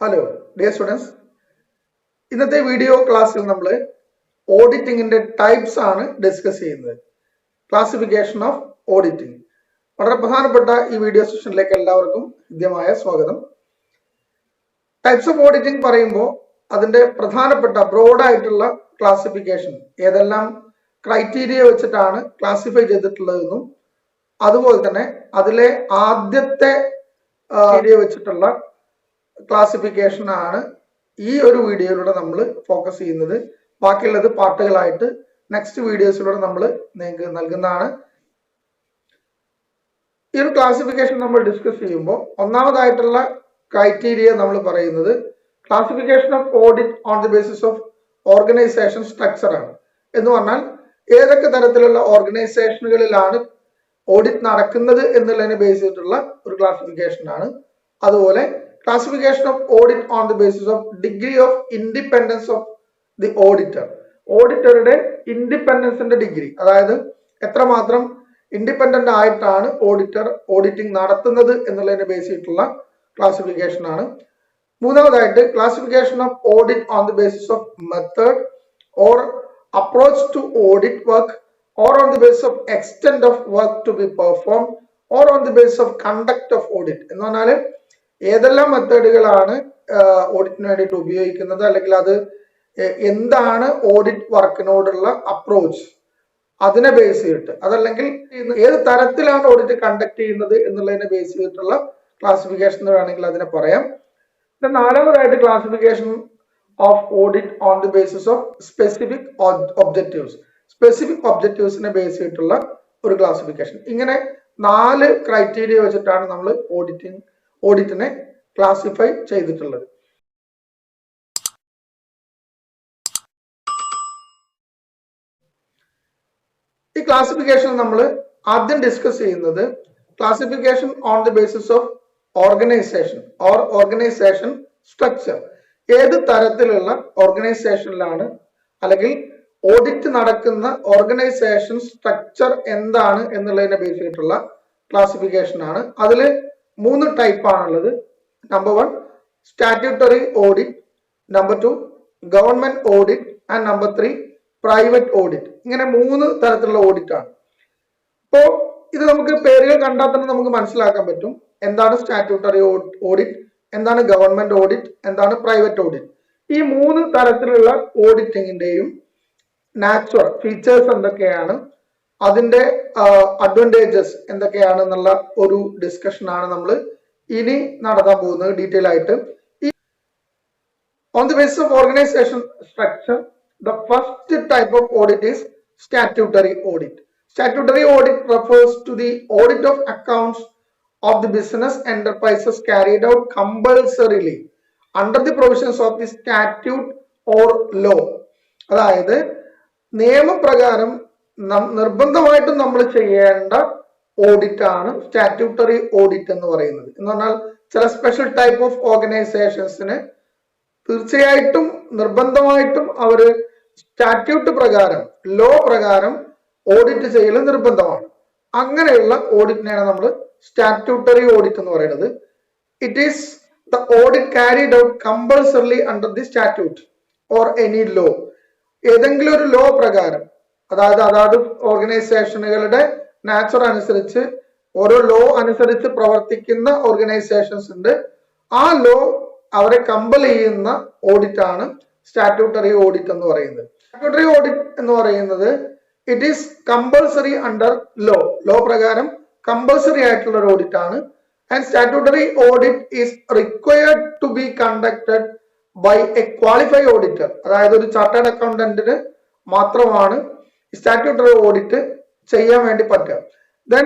Hello dear students, ഇന്നത്തെ video ക്ലാസ്സിൽ നമ്മൾ ഓഡിറ്റിങ്ങിന്റെ ടൈപ്സ് ആണ് ഡിസ്കസ് ചെയ്യുന്നത്. ക്ലാസിഫിക്കേഷൻ ഓഫ് ഓഡിറ്റിംഗ് വളരെ പ്രധാനപ്പെട്ട ഈ വീഡിയോ സെഷനിലേക്ക് എല്ലാവർക്കും ഹൃദ്യമായ സ്വാഗതം. ടൈപ്സ് ഓഫ് ഓഡിറ്റിംഗ് പറയുമ്പോൾ അതിന്റെ പ്രധാനപ്പെട്ട ബ്രോഡായിട്ടുള്ള ക്ലാസിഫിക്കേഷൻ ഏതെല്ലാം ക്രൈറ്റീരിയ വെച്ചിട്ടാണ് ക്ലാസിഫൈ ചെയ്തിട്ടുള്ളതെന്നും അതുപോലെ തന്നെ അതിലെ ആദ്യത്തെ വെച്ചിട്ടുള്ള ക്ലാസിഫിക്കേഷൻ ആണ് ഈ ഒരു വീഡിയോയിലൂടെ നമ്മൾ ഫോക്കസ് ചെയ്യുന്നത്. ബാക്കിയുള്ളത് പാർട്ടുകളായിട്ട് നെക്സ്റ്റ് വീഡിയോസിലൂടെ നമ്മൾ നിങ്ങൾക്ക് നൽകുന്നതാണ്. ഈ ഒരു ക്ലാസിഫിക്കേഷൻ നമ്മൾ ഡിസ്കസ് ചെയ്യുമ്പോൾ ഒന്നാമതായിട്ടുള്ള ക്രൈറ്റീരിയ നമ്മൾ പറയുന്നത് classification of audit on the basis of organisation structure ആണ്. എന്ന് പറഞ്ഞാൽ ഏതൊക്കെ തരത്തിലുള്ള ഓർഗനൈസേഷനുകളിലാണ് ഓഡിറ്റ് നടക്കുന്നത് എന്നുള്ളതിനെ ബേസ് ചെയ്തിട്ടുള്ള ഒരു ക്ലാസിഫിക്കേഷൻ ആണ്. അതുപോലെ classification of audit on the basis of degree of independence of the auditor. ഓഡിറ്ററുടെ ഇൻഡിപെൻഡൻസിന്റെ ഡിഗ്രി, അതായത് എത്രമാത്രം ഇൻഡിപെൻഡന്റ് ആയിട്ടാണ് ഓഡിറ്റർ ഓഡിറ്റിംഗ് നടത്തുന്നത് എന്നുള്ളതിനെ ബേസ് ചെയ്തിട്ടുള്ള ക്ലാസിഫിക്കേഷൻ ആണ്. മൂന്നാമതായിട്ട് classification of audit on the basis of method or approach to audit work or on the basis of extent of work to be performed or on the basis of conduct of audit. എന്ന് പറഞ്ഞാൽ ഏതെല്ലാം മെത്തേഡുകളാണ് ഓഡിറ്റിന് വേണ്ടിയിട്ട് ഉപയോഗിക്കുന്നത്, അല്ലെങ്കിൽ അത് എന്താണ് audit വർക്കിനോടുള്ള approach അതിനെ base ചെയ്തിട്ട്, അതല്ലെങ്കിൽ ഏത് തരത്തിലാണ് ഓഡിറ്റ് കണ്ടക്ട് ചെയ്യുന്നത് എന്നുള്ളതിനെ ബേസ് ചെയ്തിട്ടുള്ള ക്ലാസിഫിക്കേഷൻ വേണമെങ്കിൽ അതിനെ പറയാം. നാലാമതായിട്ട് classification of audit on the basis of specific objectives. Specific ഒബ്ജക്റ്റീവ്സിനെ ബേസ് ചെയ്തിട്ടുള്ള ഒരു ക്ലാസിഫിക്കേഷൻ. ഇങ്ങനെ 4 ക്രൈറ്റീരിയ വെച്ചിട്ടാണ് നമ്മൾ ഓഡിറ്റിനെ ക്ലാസിഫൈ ചെയ്തിട്ടുള്ളത്. ഈ ക്ലാസിഫിക്കേഷൻ നമ്മൾ ആദ്യം ഡിസ്കസ് ചെയ്യുന്നത് classification on the basis of organisation or organisation structure. ഏത് തരത്തിലുള്ള ഓർഗനൈസേഷനിലാണ് അല്ലെങ്കിൽ ഓഡിറ്റ് നടക്കുന്ന ഓർഗനൈസേഷൻ സ്ട്രക്ചർ എന്താണ് എന്നുള്ളതിനെ ബേസ് ചെയ്തിട്ടുള്ള ക്ലാസിഫിക്കേഷൻ ആണ്. അതിൽ 3 ടൈപ്പ് ആണുള്ളത്. Number 1 statutory audit, number 2 government audit and number 3 private audit. ഇങ്ങനെ 3 തരത്തിലുള്ള ഓഡിറ്റ് ആണ്. ഇപ്പോ ഇത് നമുക്ക് പേരുകൾ കണ്ടാൽ തന്നെ നമുക്ക് മനസ്സിലാക്കാൻ പറ്റും എന്താണ് സ്റ്റാറ്റ്യൂട്ടറി ഓഡിറ്റ്, എന്താണ് ഗവൺമെന്റ് ഓഡിറ്റ്, എന്താണ് പ്രൈവറ്റ് ഓഡിറ്റ്. ഈ 3 തരത്തിലുള്ള ഓഡിറ്റിങ്ങിന്റെയും നാച്ചുറൽ ഫീച്ചേഴ്സ് എന്തൊക്കെയാണ്, അതിന്റെ അഡ്വാൻറ്റേജസ് എന്തൊക്കെയാണ് എന്നുള്ള ഒരു ഡിസ്കഷൻ ആണ് നമ്മൾ ഇനി നടത്താൻ പോകുന്നത് ഡീറ്റെയിൽ ആയിട്ട്. On the basis of organisation structure, the first type of audit is statutory audit. Statutory audit refers to the audit of accounts of the business enterprises carried out compulsorily under the provisions of the statute or law. അതായത് നിയമപ്രകാരം നിർബന്ധമായിട്ടും നമ്മൾ ചെയ്യേണ്ട audit ആണ് statutory audit എന്ന് പറയുന്നത്. എന്ന് പറഞ്ഞാൽ ചില സ്പെഷ്യൽ ടൈപ്പ് ഓഫ് ഓർഗനൈസേഷൻസിന് തീർച്ചയായിട്ടും നിർബന്ധമായിട്ടും അവര് സ്റ്റാറ്റ്യൂട്ട് പ്രകാരം, ലോ പ്രകാരം ഓഡിറ്റ് ചെയ്യൽ നിർബന്ധമാണ്. അങ്ങനെയുള്ള ഓഡിറ്റിനെയാണ് നമ്മൾ സ്റ്റാറ്റ്യൂട്ടറി ഓഡിറ്റ് എന്ന് പറയുന്നത്. It is the audit carried out compulsorily under the statute or any law. ഏതെങ്കിലും ഒരു ലോ പ്രകാരം, അതായത് ഓർഗനൈസേഷനുകളുടെ നാച്ചർ അനുസരിച്ച് ഓരോ ലോ അനുസരിച്ച് പ്രവർത്തിക്കുന്ന ഓർഗനൈസേഷൻസ് ഉണ്ട്. ആ ലോ അവരെ കമ്പൽ ചെയ്യുന്ന ഓഡിറ്റ് ആണ് സ്റ്റാറ്റ്യൂട്ടറി ഓഡിറ്റ് എന്ന് പറയുന്നത്. സ്റ്റാറ്റ്യൂട്ടറി ഓഡിറ്റ് എന്ന് പറയുന്നത് it is compulsory under law. Law പ്രകാരം കമ്പൽസറി ആയിട്ടുള്ള ഒരു ഓഡിറ്റ് ആണ്. And statutory audit is required to be conducted by a qualified auditor. അതായത് ഒരു ചാർട്ടേഡ് അക്കൗണ്ടന്റിന് മാത്രമാണ് സ്റ്റാറ്റ്യൂട്ടറി ഓഡിറ്റ് ചെയ്യാൻ വേണ്ടി പറ്റുക. Then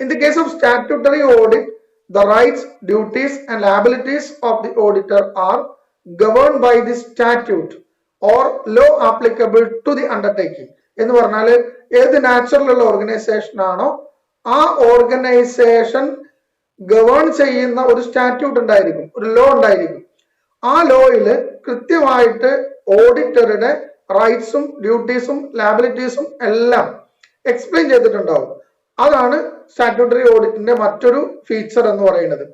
in the case of statutory audit, the rights, duties and liabilities of the auditor are governed by the statute or law applicable to the undertaking. എന്ന് പറഞ്ഞാൽ ഏത് നാച്ചുറലുള്ള organisation ആണോ ആ ഓർഗനൈസേഷൻ ഗവേൺ ചെയ്യുന്ന ഒരു സ്റ്റാറ്റ്യൂട്ട് ഉണ്ടായിരിക്കും, ഒരു ലോ ഉണ്ടായിരിക്കും. ആ ലോയില് കൃത്യമായിട്ട് ഓഡിറ്ററുടെ റൈറ്റ്സും ഡ്യൂട്ടീസും ലാബിലിറ്റീസും എല്ലാം എക്സ്പ്ലെയിൻ ചെയ്തിട്ടുണ്ടാവും. അതാണ് സ്റ്റാറ്റ്യൂട്ടറി ഓഡിറ്റിന്റെ മറ്റൊരു ഫീച്ചർ എന്ന് പറയുന്നത്.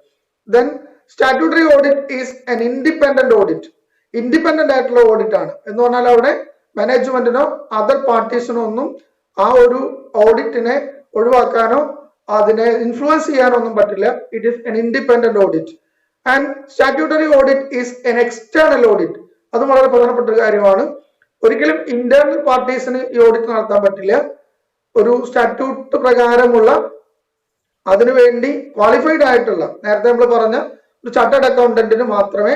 Then statutory audit is an independent audit. Independent ആയിട്ടുള്ള ഓഡിറ്റ് ആണ് എന്ന് പറഞ്ഞാൽ അവിടെ മാനേജ്മെന്റിനോ അതർ പാർട്ടീസിനോ ഒന്നും ആ ഒരു ഓഡിറ്റിനെ ഒഴിവാക്കാനോ അതിനെ ഇൻഫ്ലുവൻസ് ചെയ്യാനോ ഒന്നും പറ്റില്ല. It is an independent audit. And statutory audit is an external audit. അതും വളരെ പ്രധാനപ്പെട്ട ഒരു കാര്യമാണ്. ഒരിക്കലും ഇന്റേണൽ പാർട്ടീസിന് ഈ ഓഡിറ്റ് നടത്താൻ പറ്റില്ല. ഒരു സ്റ്റാറ്റ്യൂട്ട് പ്രകാരമുള്ള അതിനുവേണ്ടി ക്വാളിഫൈഡ് ആയിട്ടുള്ള, നേരത്തെ നമ്മൾ പറഞ്ഞ ഒരു ചാർട്ടേഡ് അക്കൗണ്ടന്റിന് മാത്രമേ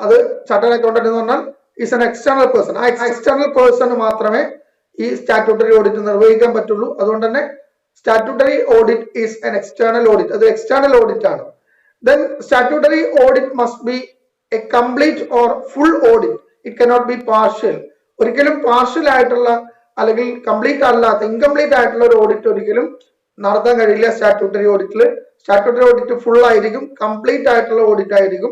അത്, ചാർട്ടേഡ് അക്കൗണ്ടന്റ് എന്ന് പറഞ്ഞാൽ ഈസ് എൻ എക്സ്റ്റേണൽ പേഴ്സൺ, ആ എക്സ്റ്റേണൽ പേഴ്സണ് മാത്രമേ ഈ സ്റ്റാറ്റ്യൂട്ടറി ഓഡിറ്റ് നിർവഹിക്കാൻ പറ്റുള്ളൂ. അതുകൊണ്ട് തന്നെ statutory audit is an external audit, അത് എക്സ്റ്റേണൽ ഓഡിറ്റ് ആണ്. Then statutory audit must be A complete or full audit. It cannot be partial. ഒരിക്കലും പാർഷ്യൽ ആയിട്ടുള്ള അല്ലെങ്കിൽ കംപ്ലീറ്റ് അല്ലാത്ത, ഇൻകംപ്ലീറ്റ് ആയിട്ടുള്ള ഒരു ഓഡിറ്റ് ഒരിക്കലും നടത്താൻ കഴിയില്ല സ്റ്റാറ്റ്യൂട്ടറി ഓഡിറ്റിൽ. സ്റ്റാറ്റ്യൂട്ടറി ഓഡിറ്റ് ഫുൾ ആയിരിക്കും, കംപ്ലീറ്റ് ആയിട്ടുള്ള ഓഡിറ്റ് ആയിരിക്കും,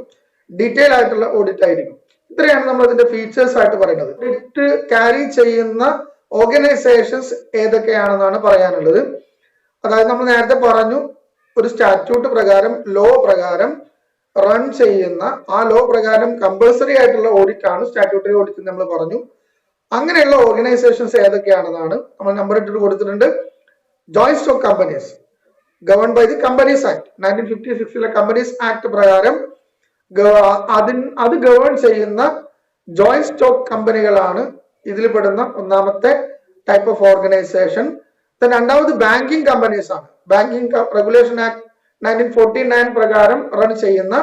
ഡീറ്റെയിൽ ആയിട്ടുള്ള ഓഡിറ്റ് ആയിരിക്കും. ഇത്രയാണ് നമ്മൾ അതിന്റെ ഫീച്ചേഴ്സ് ആയിട്ട് പറയുന്നത്. ഓഡിറ്റ് ക്യാരി ചെയ്യുന്ന ഓർഗനൈസേഷൻസ് ഏതൊക്കെയാണെന്നാണ് പറയാനുള്ളത്. അതായത് നമ്മൾ നേരത്തെ പറഞ്ഞു, ഒരു സ്റ്റാറ്റ്യൂട്ട് പ്രകാരം, ലോ പ്രകാരം റൺ ചെയ്യുന്ന, ആ ലോ പ്രകാരം കമ്പൾസറി ആയിട്ടുള്ള ഓഡിറ്റ് ആണ് സ്റ്റാറ്റ്യൂട്ടറി ഓഡിറ്റ് നമ്മൾ പറഞ്ഞു. അങ്ങനെയുള്ള ഓർഗനൈസേഷൻസ് ഏതൊക്കെയാണെന്നാണ് നമ്മൾ നമ്പർ ഇട്ടിട്ട് കൊടുത്തിട്ടുണ്ട്. Joint stock companies govern by the companies act, 1956 companies act പ്രകാരം അത് ഗവേൺ ചെയ്യുന്ന ജോയിന്റ് സ്റ്റോക്ക് കമ്പനികളാണ് ഇതിൽ പെടുന്ന ഒന്നാമത്തെ ടൈപ്പ് ഓഫ് ഓർഗനൈസേഷൻ. രണ്ടാമത് ബാങ്കിങ് കമ്പനീസ് ആണ്. ബാങ്കിങ് റെഗുലേഷൻ ആക്ട് 1949 പ്രകാരം റൺ ചെയ്യുന്ന,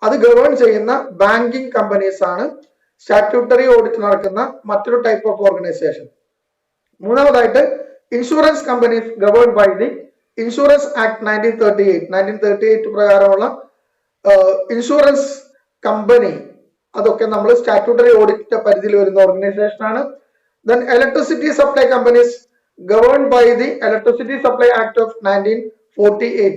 അത് ഗവേൺ ചെയ്യുന്ന ബാങ്കിങ് കമ്പനീസ് ആണ് സ്റ്റാറ്റ്യൂട്ടറി ഓഡിറ്റ് നടക്കുന്ന മറ്റൊരു ടൈപ്പ് ഓഫ് ഓർഗനൈസേഷൻ. മൂന്നാമതായിട്ട് insurance companies govern by the insurance act 1938 പ്രകാരമുള്ള ഇൻഷുറൻസ് കമ്പനി, അതൊക്കെ നമ്മൾ സ്റ്റാറ്റ്യൂട്ടറി ഓഡിറ്റിന്റെ പരിധിയിൽ വരുന്ന ഓർഗനൈസേഷൻ ആണ്. Then electricity supply companies govern by the electricity supply act of 1948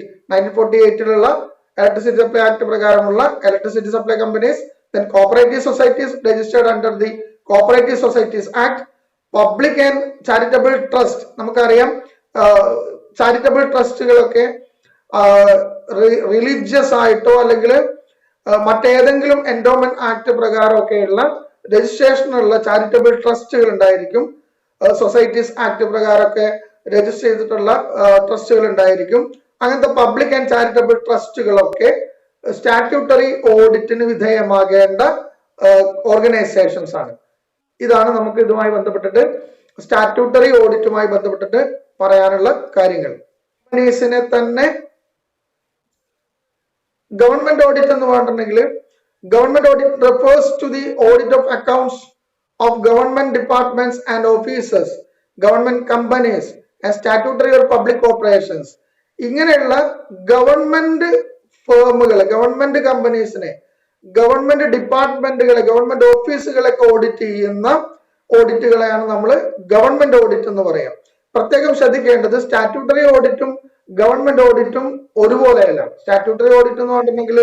electricity supply act പ്രകാരമുള്ള electricity supply companies. Then cooperative societies registered under the Cooperative Societies Act. Public and charitable trust, നമുക്കറിയാം charitable ട്രസ്റ്റുകളൊക്കെ religious ആയിട്ടോ അല്ലെങ്കിൽ മറ്റേതെങ്കിലും endowment act പ്രകാരമൊക്കെയുള്ള രജിസ്ട്രേഷനുള്ള charitable ട്രസ്റ്റുകൾ ഉണ്ടായിരിക്കും. സൊസൈറ്റീസ് ആക്ട് പ്രകാരമൊക്കെ രജിസ്റ്റർ ചെയ്തിട്ടുള്ള ട്രസ്റ്റുകൾ ഉണ്ടായിരിക്കും. അങ്ങനത്തെ പബ്ലിക് ആൻഡ് ചാരിറ്റബിൾ ട്രസ്റ്റുകളൊക്കെ സ്റ്റാറ്റ്യൂട്ടറി ഓഡിറ്റിന് വിധേയമാകേണ്ട ഓർഗനൈസേഷൻസ് ആണ്. ഇതാണ് നമുക്ക് ഇതുമായി ബന്ധപ്പെട്ടിട്ട്, സ്റ്റാറ്റ്യൂട്ടറി ഓഡിറ്റുമായി ബന്ധപ്പെട്ടിട്ട് പറയാനുള്ള കാര്യങ്ങൾ. കമ്പനീസിനെ തന്നെ ഗവൺമെന്റ് ഓഡിറ്റ് എന്ന് പറഞ്ഞിട്ടുണ്ടെങ്കിൽ, government audit refers to the audit of accounts of government departments and officers, government companies and statutory or public corporations. ഇങ്ങനെയുള്ള ഗവൺമെന്റ് ഫേമുകളെ, ഗവൺമെന്റ് കമ്പനീസിനെ, ഗവൺമെന്റ് ഡിപ്പാർട്ട്മെന്റുകളെ, ഗവൺമെന്റ് ഓഫീസുകളൊക്കെ ഓഡിറ്റ് ചെയ്യുന്ന ഓഡിറ്റുകളെയാണ് നമ്മൾ ഗവൺമെന്റ് ഓഡിറ്റ് എന്ന് പറയാം. പ്രത്യേകം ശ്രദ്ധിക്കേണ്ടത്, സ്റ്റാറ്റ്യൂട്ടറി ഓഡിറ്റും ഗവൺമെന്റ് ഓഡിറ്റും ഒരുപോലെയല്ല. സ്റ്റാറ്റ്യൂട്ടറി ഓഡിറ്റ് എന്ന് പറഞ്ഞിട്ടുണ്ടെങ്കിൽ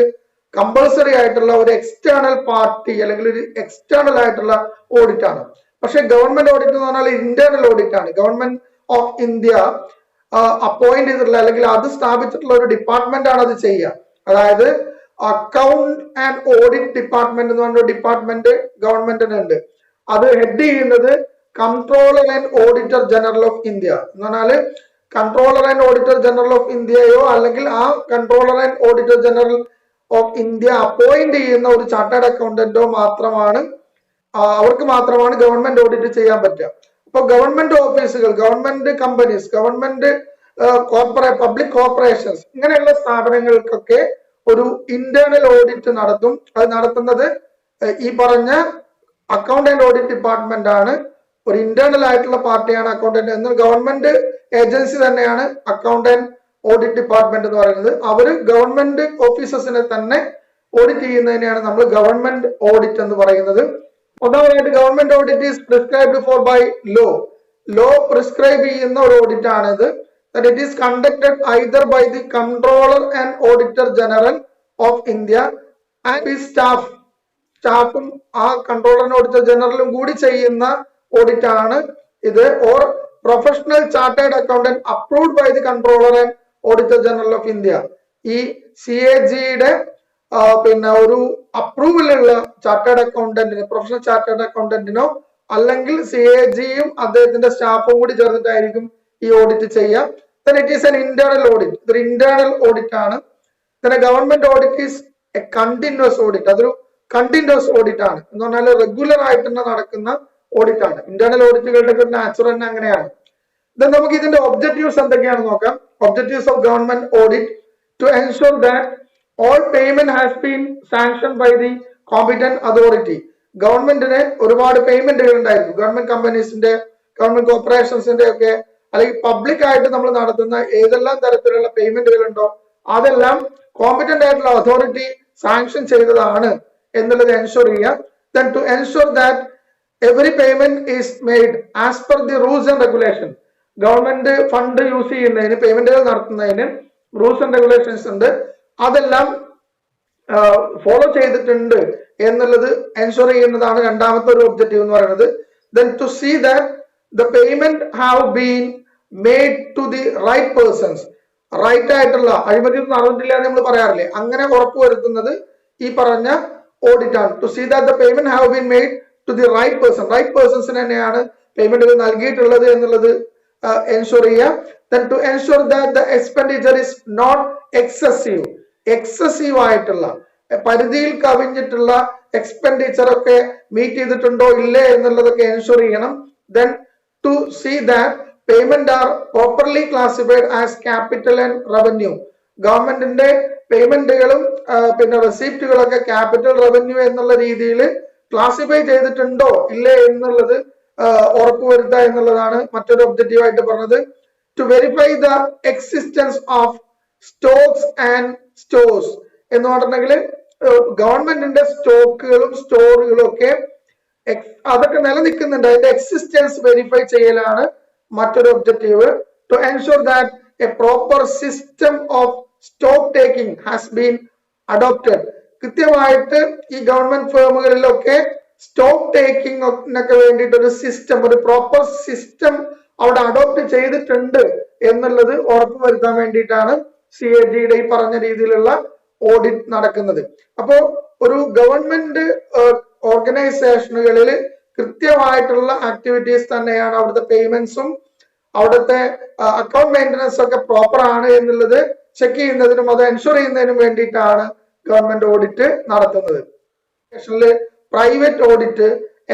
കമ്പൾസറി ആയിട്ടുള്ള ഒരു എക്സ്റ്റേണൽ പാർട്ടി അല്ലെങ്കിൽ ഒരു എക്സ്റ്റേണൽ ആയിട്ടുള്ള ഓഡിറ്റ് ആണ്. പക്ഷെ ഗവൺമെന്റ് ഓഡിറ്റ് എന്ന് പറഞ്ഞാൽ ഇന്റേണൽ ഓഡിറ്റ് ആണ്. ഗവൺമെന്റ് ഓഫ് ഇന്ത്യ അപ്പോയിന്റ് ചെയ്തിട്ടുള്ള അല്ലെങ്കിൽ അത് സ്ഥാപിച്ചിട്ടുള്ള ഒരു ഡിപ്പാർട്ട്മെന്റ് ആണ് അത് ചെയ്യുക. അതായത് അക്കൗണ്ട് ആൻഡ് ഓഡിറ്റ് ഡിപ്പാർട്ട്മെന്റ് എന്ന് പറഞ്ഞ ഡിപ്പാർട്ട്മെന്റ് ഗവൺമെന്റിനുണ്ട്. അത് ഹെഡ് ചെയ്യുന്നത് controller and auditor general of India എന്ന് പറഞ്ഞാല് controller and auditor general of ഇന്ത്യയോ അല്ലെങ്കിൽ ആ controller and auditor general of India appoint ചെയ്യുന്ന ഒരു ചാർട്ടേഡ് അക്കൗണ്ടന്റോ മാത്രമാണ്, അവർക്ക് മാത്രമാണ് ഗവൺമെന്റ് ഓഡിറ്റ് ചെയ്യാൻ പറ്റുക. അപ്പൊ ഗവൺമെന്റ് ഓഫീസുകൾ, government companies, government public corporations ഇങ്ങനെയുള്ള സ്ഥാപനങ്ങൾക്കൊക്കെ ഒരു ഇന്റേണൽ ഓഡിറ്റ് നടത്തും. അത് നടത്തുന്നത് ഈ പറഞ്ഞ അക്കൗണ്ട് ആൻഡ് ഓഡിറ്റ് ഡിപ്പാർട്ട്മെന്റ് ആണ്. ഒരു ഇന്റേണൽ ആയിട്ടുള്ള പാർട്ടിയാണ് അക്കൗണ്ടന്റ്. എന്നാൽ ഗവൺമെന്റ് ഏജൻസി തന്നെയാണ് അക്കൗണ്ട് ആൻഡ് ഓഡിറ്റ് ഡിപ്പാർട്ട്മെന്റ് എന്ന് പറയുന്നത്. അവര് ഗവൺമെന്റ് ഓഫീസേഴ്സിനെ തന്നെ ഓഡിറ്റ് ചെയ്യുന്നതിനെയാണ് നമ്മൾ ഗവൺമെന്റ് ഓഡിറ്റ് എന്ന് പറയുന്നത്. ഒന്നാമതായിട്ട് government audit is prescribed for by law. Law prescribe ചെയ്യുന്ന ഒരു ഓഡിറ്റ് ആണിത്. That it is conducted either by the Controller and Auditor General of India and his staff. സ്റ്റാഫും ആ കൺട്രോളർ ആൻഡ് ഓഡിറ്റർ ജനറലും കൂടി ചെയ്യുന്ന ഓഡിറ്റ് ആണ് ഇത്. Or professional chartered accountant approved by the controller and auditor general of India. ഈ CAG യുടെ പിന്നെ ഒരു അപ്രൂവൽ ഉള്ള ചാർട്ടേഡ് അക്കൗണ്ടന്റിന്, പ്രൊഫഷണൽ ചാർട്ടേഡ് അക്കൗണ്ടന്റിനോ അല്ലെങ്കിൽ CAGയും അദ്ദേഹത്തിന്റെ സ്റ്റാഫും കൂടി ചേർന്നിട്ടായിരിക്കും ഈ ഓഡിറ്റ് ചെയ്യുക. Then it is an internal audit. ഇതൊരു ഇന്റേണൽ ഓഡിറ്റ് ആണ്. Then a government audit is a continuous audit. അതൊരു കണ്ടിന്യൂസ് ഓഡിറ്റ് ആണ്. എന്ന് പറഞ്ഞാൽ റെഗുലർ ആയിട്ട് തന്നെ നടക്കുന്ന ഓഡിറ്റ് ആണ്. ഇന്റേണൽ ഓഡിറ്റുകളുടെ ഒരു നാച്ചുറൽ തന്നെ അങ്ങനെയാണ്. Then നമുക്ക് ഇതിന്റെ ഒബ്ജക്റ്റീവ്സ് എന്തൊക്കെയാണെന്ന് നോക്കാം. Objectives of government audit to ensure that all payment has been sanctioned by the competent authority. ഗവൺമെന്റിന് ഒരുപാട് പേയ്മെന്റുകൾ ഉണ്ടായിരിക്കും. ഗവൺമെന്റ് കമ്പനീസിന്റെ, ഗവൺമെന്റ് കോർപ്പറേഷൻസിന്റെ ഒക്കെ, അല്ലെങ്കിൽ പബ്ലിക് ആയിട്ട് നമ്മൾ നടത്തുന്ന ഏതെല്ലാം തരത്തിലുള്ള പേയ്മെന്റുകൾ ഉണ്ടോ അതെല്ലാം കോമ്പറ്റന്റ് ആയിട്ടുള്ള അതോറിറ്റി സാങ്ഷൻ ചെയ്തതാണ് എന്നുള്ളത് എൻഷുർ ചെയ്യുക. Then to ensure that every payment is made as per the rules and regulation. Government fund use ചെയ്യുന്നതിന്, പേയ്മെന്റുകൾ നടത്തുന്നതിന് റൂൾസ് ആൻഡ് റെഗുലേഷൻസ് ഉണ്ട്. അതെല്ലാം ഫോളോ ചെയ്തിട്ടുണ്ട് എന്നുള്ളത് എൻഷുർ ചെയ്യുന്നതാണ് രണ്ടാമത്തെ ഒരു ഒബ്ജക്റ്റീവ് എന്ന് പറയുന്നത്. Then to see that the payment have been made to the right persons. Right ആയിട്ടുള്ള, അഴിമതി നടന്നിട്ടില്ല എന്ന് നമ്മൾ പറയാറില്ലേ, അങ്ങനെ ഉറപ്പുവരുത്തുന്നത് ഈ പറഞ്ഞ ഓഡിറ്റ് ആണ്. To see that the payment have been made to the right person. Right പേഴ്സൺസിന് തന്നെയാണ് പേയ്മെന്റുകൾ നൽകിയിട്ടുള്ളത് എന്നുള്ളത് എൻഷുർ ചെയ്യുക. Then to ensure that the expenditure is not excessive. Excessive ആയിട്ടുള്ള, പരിധിയിൽ കവിഞ്ഞിട്ടുള്ള എക്സ്പെൻഡിച്ചർ ഒക്കെ മീറ്റ് ചെയ്തിട്ടുണ്ടോ ഇല്ലേ എന്നുള്ളതൊക്കെ എൻഷുർ ചെയ്യണം. Then to see that payment are properly classified as capital and revenue. ഗവൺമെന്റിന്റെ പേയ്മെന്റുകളും പിന്നെ റെസിപ്റ്റുകളൊക്കെ ക്യാപിറ്റൽ റവന്യൂ എന്നുള്ള രീതിയിൽ ക്ലാസിഫൈ ചെയ്തിട്ടുണ്ടോ ഇല്ലേ എന്നുള്ളത് ഉറപ്പുവരുത്തുക എന്നുള്ളതാണ് മറ്റൊരു ഒബ്ജക്റ്റീവ് ആയിട്ട് പറഞ്ഞത്. To verify the existence of stocks and stores എന്ന് പറഞ്ഞിട്ടുണ്ടെങ്കിൽ ഗവൺമെന്റിന്റെ സ്റ്റോക്കുകളും സ്റ്റോറുകളും ഒക്കെ അതൊക്കെ നിലനിൽക്കുന്നുണ്ട്, അതിന്റെ എക്സിസ്റ്റൻസ് വെരിഫൈ ചെയ്യലാണ് മറ്റൊരു objective. To ensure that a proper system of stock taking has been adopted. കൃത്യമായിട്ട് ഈ ഗവൺമെന്റ് ഫേമുകളിലൊക്കെ സ്റ്റോക്ക് ടേക്കിംഗിനൊക്കെ വേണ്ടിയിട്ട് ഒരു സിസ്റ്റം, ഒരു പ്രോപ്പർ സിസ്റ്റം അവിടെ അഡോപ്റ്റ് ചെയ്തിട്ടുണ്ട് എന്നുള്ളത് ഉറപ്പുവരുത്താൻ വേണ്ടിയിട്ടാണ് CAGയുടെ ഈ പറഞ്ഞ രീതിയിലുള്ള ഓഡിറ്റ് നടക്കുന്നത്. അപ്പോ ഒരു ഗവൺമെന്റ് ഓർഗനൈസേഷനുകളിൽ കൃത്യമായിട്ടുള്ള ആക്ടിവിറ്റീസ് തന്നെയാണ്, അവിടുത്തെ പേയ്മെന്റ്സും അവിടുത്തെ അക്കൗണ്ട് മെയിൻ്റനൻസ് ഒക്കെ പ്രോപ്പർ ആണ് എന്നുള്ളത് ചെക്ക് ചെയ്യുന്നതിനും അത് എൻഷുർ ചെയ്യുന്നതിനും വേണ്ടിയിട്ടാണ് ഗവൺമെന്റ് ഓഡിറ്റ് നടത്തുന്നത്. പ്രൈവറ്റ് ഓഡിറ്റ്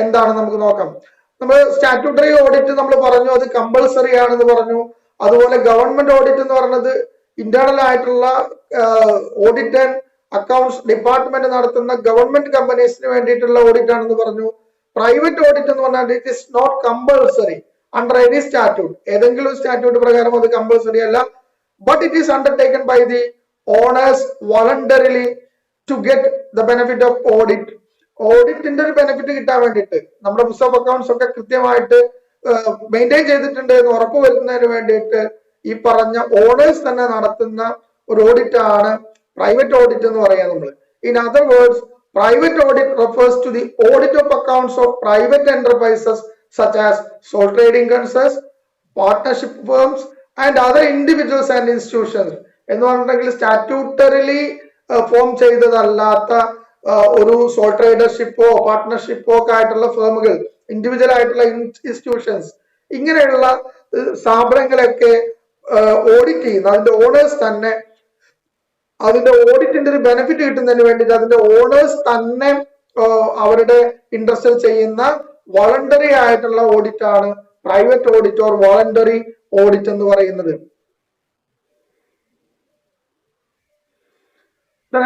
എന്താണ് നമുക്ക് നോക്കാം. നമ്മൾ സ്റ്റാറ്റ്യൂട്ടറി ഓഡിറ്റ് നമ്മൾ പറഞ്ഞു, അത് കമ്പൾസറി ആണെന്ന് പറഞ്ഞു. അതുപോലെ ഗവൺമെന്റ് ഓഡിറ്റ് എന്ന് പറയുന്നത് ഇന്റേണൽ ആയിട്ടുള്ള ഓഡിറ്റ് ആൻഡ് അക്കൗണ്ട്സ് ഡിപ്പാർട്ട്മെന്റ് നടത്തുന്ന ഗവൺമെന്റ് കമ്പനീസിന് വേണ്ടിയിട്ടുള്ള ഓഡിറ്റ് ആണെന്ന് പറഞ്ഞു. പ്രൈവറ്റ് ഓഡിറ്റ് എന്ന് പറഞ്ഞാൽ it is not compulsory under any statute. ഏതെങ്കിലും സ്റ്റാറ്റ്യൂട്ട് പ്രകാരം അത് കമ്പൾസറി അല്ല. But it is undertaken by the owners voluntarily to get the benefit of audit. ഓഡിറ്റിന്റെ ഒരു ബെനിഫിറ്റ് കിട്ടാൻ വേണ്ടിയിട്ട്, നമ്മുടെ ബുക്സ് ഓഫ് അക്കൗണ്ട്സ് ഒക്കെ കൃത്യമായിട്ട് മെയിൻറ്റെയിൻ ചെയ്തിട്ടുണ്ട് എന്ന് ഉറപ്പുവരുത്തുന്നതിന് വേണ്ടിയിട്ട് ഈ പറഞ്ഞ ഓണേഴ്സ് തന്നെ നടത്തുന്ന ഒരു ഓഡിറ്റ് ആണ് പ്രൈവറ്റ് ഓഡിറ്റ് എന്ന് പറയാം നമ്മൾ. In other words, private audit refers to the audit of accounts of private enterprises such as sole trading concerns, partnership firms and other individuals and institutions. എന്ന് പറഞ്ഞിട്ടുണ്ടെങ്കിൽ സ്റ്റാറ്റ്യൂട്ടറിലി ഫോം ചെയ്തതല്ലാത്ത ഒരു സോൾ ട്രേഡർഷിപ്പോ പാർട്ട്ണർഷിപ്പോ ഒക്കെ ആയിട്ടുള്ള ഫേമുകൾ, individual ആയിട്ടുള്ള institutions, ഇങ്ങനെയുള്ള സ്ഥാപനങ്ങളൊക്കെ ഓഡിറ്റ് ചെയ്യുന്ന അതിന്റെ owners തന്നെ, അതിന്റെ ഓഡിറ്റിന്റെ ഒരു ബെനിഫിറ്റ് കിട്ടുന്നതിന് വേണ്ടിയിട്ട് അതിന്റെ ഓണേഴ്സ് തന്നെ അവരുടെ ഇൻട്രസ്റ്റിൽ ചെയ്യുന്ന വോളണ്ടറി ആയിട്ടുള്ള ഓഡിറ്റ് ആണ് private audit or voluntary audit എന്ന് പറയുന്നത്.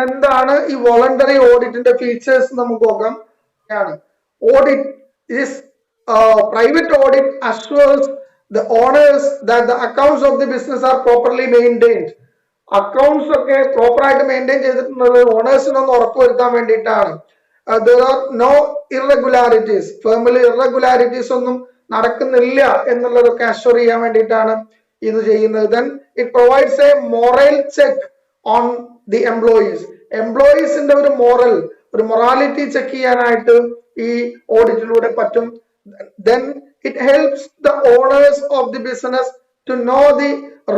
എന്താണ് ഈ വോളണ്ടറി ഓഡിറ്റിന്റെ ഫീച്ചേഴ്സ് നമുക്ക് നോക്കാം. Audit is private audit assures the owners that the accounts of the business are properly maintained. Accounts ഒക്കെ പ്രോപ്പർ ആയിട്ട് മെയിൻറ്റെയിൻ ചെയ്തിട്ടുള്ളത് ഓണേഴ്സിനൊന്ന് ഉറപ്പുവരുത്താൻ വേണ്ടിയിട്ടാണ്. there are no irregularities, ഫേമിൽ ഇറഗുലാരിറ്റീസ് ഒന്നും നടക്കുന്നില്ല എന്നുള്ളതൊക്കെ അഷ്വർ ചെയ്യാൻ വേണ്ടിയിട്ടാണ് ഇത് ചെയ്യുന്നത്. then it provides a moral check on the employees. എംപ്ലോയീസിന്റെ ഒരു മൊറാലിറ്റി ചെക്ക് ചെയ്യാനായിട്ട് ഈ ഓഡിറ്റിലൂടെ പറ്റും. Then it helps the owners of the business to know the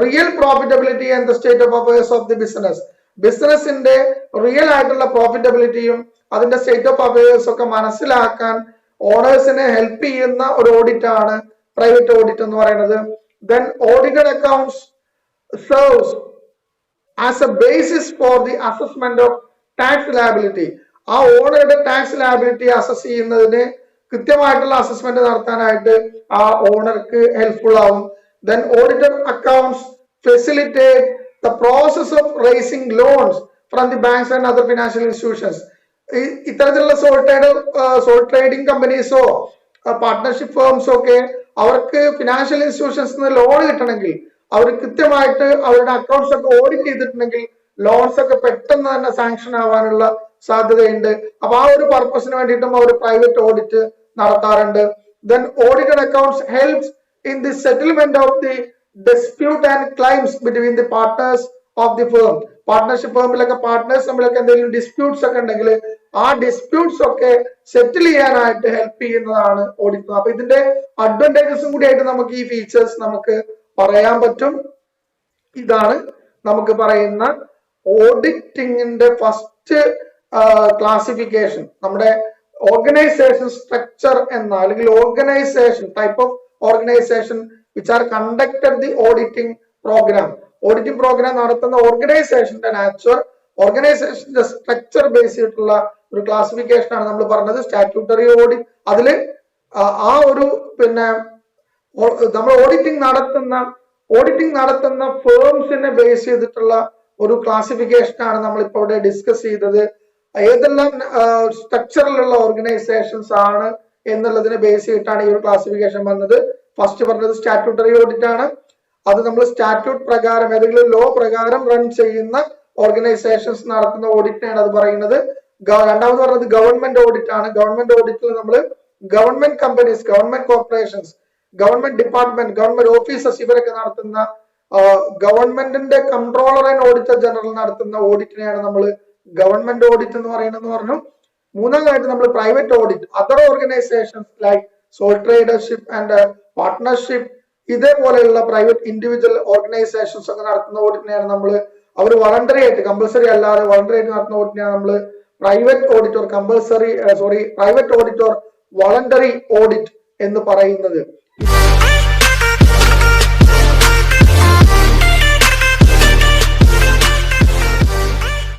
real profitability and the state of affairs of the business. ബിസിനസിന്റെ real ആയിട്ടുള്ള പ്രോഫിറ്റബിലിറ്റിയും അതിന്റെ state of affairs ഒക്കെ മനസ്സിലാക്കാൻ ഓണേഴ്സിനെ help ചെയ്യുന്ന ഒരു ഓഡിറ്റ് ആണ് പ്രൈവറ്റ് ഓഡിറ്റ് എന്ന് പറയുന്നത്. Then audited accounts serves as A basis for the assessment of tax liability. ആ ഓണറുടെ ടാക്സ് ലയബിലിറ്റി അസസ് ചെയ്യുന്നതിന് കൃത്യമായിട്ടുള്ള അസസ്മെന്റ് നടത്താനായിട്ട് ആ ഓണർക്ക് ഹെൽപ്ഫുൾ ആവും. Then audited accounts facilitate the process of raising loans from the banks and other financial institutions. ഇത്തരത്തിലുള്ള sole trading കമ്പനീസോ partnership ഫേംസോ ഒക്കെ അവർക്ക് ഫിനാൻഷ്യൽ ഇൻസ്റ്റിറ്റ്യൂഷൻസ് നിന്ന് ലോൺ കിട്ടണമെങ്കിൽ അവർ കൃത്യമായിട്ട് അവരുടെ അക്കൗണ്ട്സ് ഒക്കെ ഓഡിറ്റ് ചെയ്തിട്ടുണ്ടെങ്കിൽ ലോൺസ് ഒക്കെ പെട്ടെന്ന് തന്നെ സാങ്ഷൻ ആവാനുള്ള സാധ്യതയുണ്ട്. അപ്പൊ ആ ഒരു പർപ്പസിന് വേണ്ടിയിട്ടും അവർ പ്രൈവറ്റ് ഓഡിറ്റ് നടത്താറുണ്ട്. Then audited accounts helps in the settlement of the dispute and claims between the partners of the firm. Partnership ഫേമിലൊക്കെ പാർട്ട്നേഴ്സ് തമ്മിലൊക്കെ എന്തെങ്കിലും ഡിസ്പ്യൂട്ട്സ് ഒക്കെ ഉണ്ടെങ്കിൽ ആ ഡിസ്പ്യൂട്ട്സ് ഒക്കെ സെറ്റിൽ ചെയ്യാനായിട്ട് ഹെൽപ്പ് ചെയ്യുന്നതാണ് ഓഡിറ്റ്. അപ്പൊ ഇതിന്റെ അഡ്വാൻറ്റേജസും കൂടി ആയിട്ട് നമുക്ക് ഈ ഫീച്ചേഴ്സ് നമുക്ക് പറയാൻ പറ്റും. ഇതാണ് നമുക്ക് പറയുന്ന ഓഡിറ്റിംഗിന്റെ ഫസ്റ്റ് ക്ലാസിഫിക്കേഷൻ. നമ്മുടെ ഓർഗനൈസേഷൻ സ്ട്രക്ചർ എന്ന അല്ലെങ്കിൽ organization type of organization which are conducted the auditing program. Auditing program നടത്തുന്ന ഓർഗനൈസേഷന്റെ നാച്ചർ, ഓർഗനൈസേഷന്റെ സ്ട്രക്ചർ ബേസ് ചെയ്തിട്ടുള്ള ഒരു ക്ലാസിഫിക്കേഷൻ ആണ് നമ്മൾ പറഞ്ഞത് സ്റ്റാറ്റ്യൂട്ടറി ഓഡിറ്റ്. അതില് ആ ഒരു പിന്നെ നമ്മൾ ഓഡിറ്റിംഗ് നടത്തുന്ന ഫേംസിനെ ബേസ് ചെയ്തിട്ടുള്ള ഒരു ക്ലാസിഫിക്കേഷൻ ആണ് നമ്മൾ ഇപ്പോൾ ഇവിടെ ഡിസ്കസ് ചെയ്തത്. ഏതെല്ലാം സ്ട്രക്ചറിലുള്ള ഓർഗനൈസേഷൻസ് ആണ് എന്നുള്ളതിനെ ബേസ് ചെയ്തിട്ടാണ് ഈ ഒരു ക്ലാസിഫിക്കേഷൻ വന്നത്. ഫസ്റ്റ് പറഞ്ഞത് സ്റ്റാറ്റ്യൂട്ടറി ഓഡിറ്റ് ആണ്. അത് നമ്മൾ സ്റ്റാറ്റ്യൂട്ട് പ്രകാരം ഏതെങ്കിലും ലോ പ്രകാരം റൺ ചെയ്യുന്ന ഓർഗനൈസേഷൻസ് നടത്തുന്ന ഓഡിറ്റിനാണ് അത് പറയുന്നത്. രണ്ടാമത് പറഞ്ഞത് ഗവൺമെന്റ് ഓഡിറ്റ് ആണ്. ഗവൺമെന്റ് ഓഡിറ്റിൽ നമ്മൾ government companies, government corporations, government department, government officers ഇവരൊക്കെ നടത്തുന്ന ഗവൺമെന്റിന്റെ കൺട്രോളർ ആൻഡ് ഓഡിറ്റർ ജനറൽ നടത്തുന്ന ഓഡിറ്റിനെയാണ് നമ്മൾ ഗവൺമെന്റ് ഓഡിറ്റ് എന്ന് പറയുന്നത് പറഞ്ഞു. മൂന്നാമതായിട്ട് നമ്മൾ private audit, other organisations like sole tradership and partnership, ഇതേപോലെയുള്ള പ്രൈവറ്റ് ഇൻഡിവിജ്വൽ ഓർഗനൈസേഷൻസ് ഒക്കെ നടത്തുന്ന ഓഡിറ്റിനെയാണ് നമ്മൾ അവർ വളണ്ടറി ആയിട്ട്, കമ്പൽസറി അല്ലാതെ വളണ്ടറി ആയിട്ട് നടത്തുന്ന ഓഡിറ്റിനെയാണ് നമ്മൾ private audit or private audit or voluntary audit എന്ന് പറയുന്നത്.